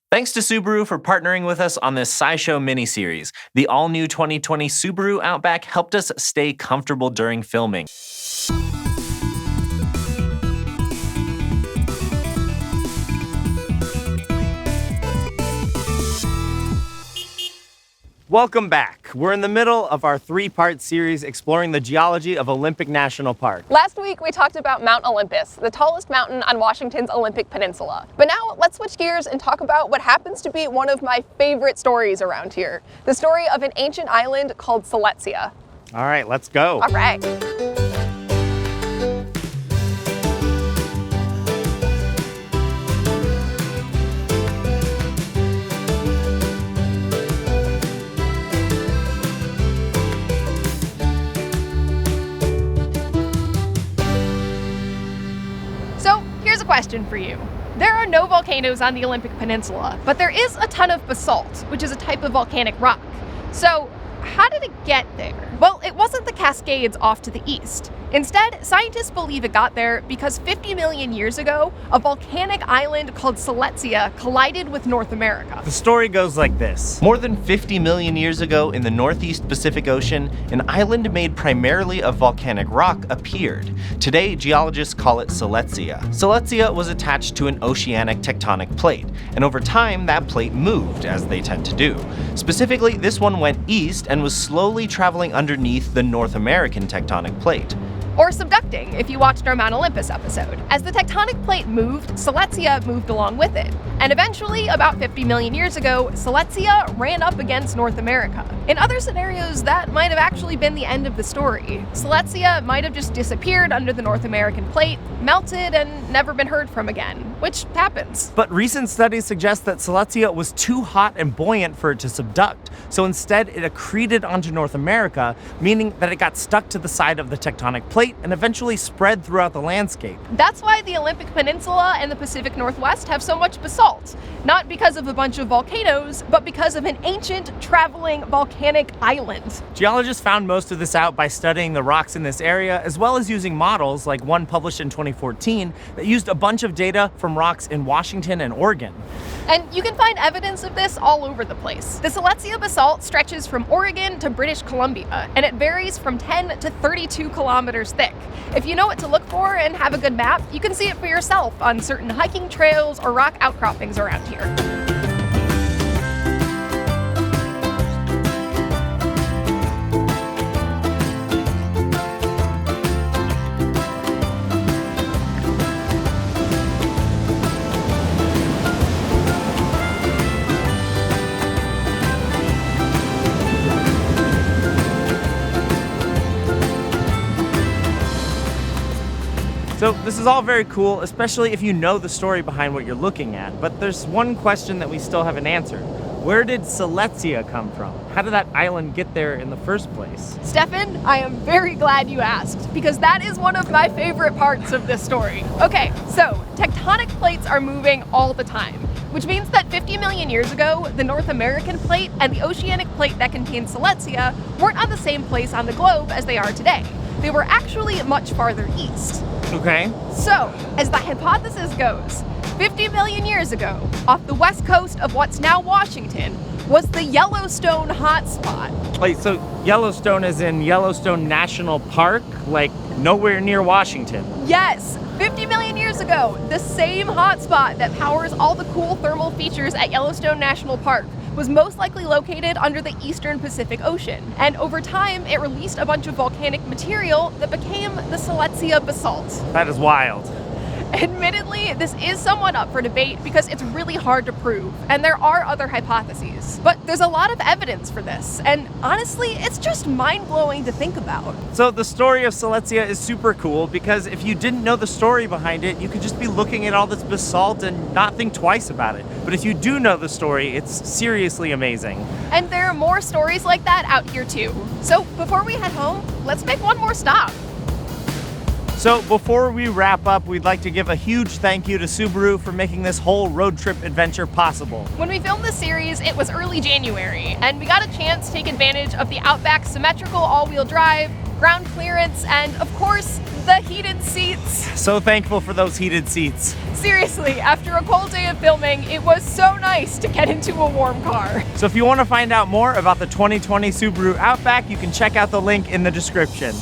Thanks to Subaru for partnering with us on this SciShow miniseries. The all-new 2020 Subaru Outback helped us stay comfortable during filming. Welcome back. We're in the middle of our three-part series exploring the geology of Olympic National Park. Last week we talked about Mt.Olympus, the tallest mountain on Washington's Olympic Peninsula. But now let's switch gears and talk about what happens to be one of my favorite stories around here. The story of an ancient island called Silesia. All right, let's go. All right. Here's a question for you. There are no volcanoes on the Olympic Peninsula, but there is a ton of basalt, which is a type of volcanic rock. So, how did it get there? Well, it wasn't the Cascades off to the east. Instead, scientists believe it got there because 50 million years ago, a volcanic island called Silesia collided with North America. The story goes like this. More than 50 million years ago in the Northeast Pacific Ocean, an island made primarily of volcanic rock appeared. Today, geologists call it Silesia. Silesia was attached to an oceanic tectonic plate, and over time, that plate moved, as they tend to do. Specifically, this one went east and was slowly traveling underneath the North American tectonic plate. Or subducting, if you watched our Mt.Olympus episode. As the tectonic plate moved, Silesia moved along with it. And eventually, about 50 million years ago, Silesia ran up against North America. In other scenarios, that might have actually been the end of the story. Silesia might have just disappeared under the North American plate, melted, and never been heard from again, which happens. But recent studies suggest that Silesia was too hot and buoyant for it to subduct, so instead it accreted onto North America, meaning that it got stuck to the side of the tectonic plate and eventually spread throughout the landscape. That's why the Olympic Peninsula and the Pacific Northwest have so much basalt. Not because of a bunch of volcanoes, but because of an ancient, traveling volcanic island. Geologists found most of this out by studying the rocks in this area, as well as using models, like one published in 2014, that used a bunch of data from rocks in Washington and Oregon. And you can find evidence of this all over the place. The Silesia basalt stretches from Oregon to British Columbia, and it varies from 10 to 32 kilometers thick. If you know what to look for and have a good map, you can see it for yourself on certain hiking trails or rock outcroppings around here. So this is all very cool, especially if you know the story behind what you're looking at. But there's one question that we still haven't answered. Where did Silesia come from? How did that island get there in the first place? Stefan, I am very glad you asked, because that is one of my favorite parts of this story. Okay, so tectonic plates are moving all the time, which means that 50 million years ago, the North American plate and the oceanic plate that contained Silesia weren't on the same place on the globe as they are today. They were actually much farther east. Okay. So, as the hypothesis goes, 50 million years ago, off the west coast of what's now Washington, was the Yellowstone hotspot. Wait, so Yellowstone is in Yellowstone National Park, like nowhere near Washington? Yes, 50 million years ago, the same hotspot that powers all the cool thermal features at Yellowstone National Park was most likely located under the eastern Pacific Ocean. And over time, it released a bunch of volcanic material that became the Silesia basalt. That is wild. Admittedly, this is somewhat up for debate because it's really hard to prove, and there are other hypotheses. But there's a lot of evidence for this, and honestly, it's just mind-blowing to think about. So the story of Silesia is super cool because if you didn't know the story behind it, you could just be looking at all this basalt and not think twice about it. But if you do know the story, it's seriously amazing. And there are more stories like that out here too. So before we head home, let's make one more stop. So before we wrap up, we'd like to give a huge thank you to Subaru for making this whole road trip adventure possible. When we filmed this series, it was early January, and we got a chance to take advantage of the Outback's symmetrical all-wheel drive, ground clearance, and of course, the heated seats. So thankful for those heated seats. Seriously, after a cold day of filming, it was so nice to get into a warm car. So if you want to find out more about the 2020 Subaru Outback, you can check out the link in the description.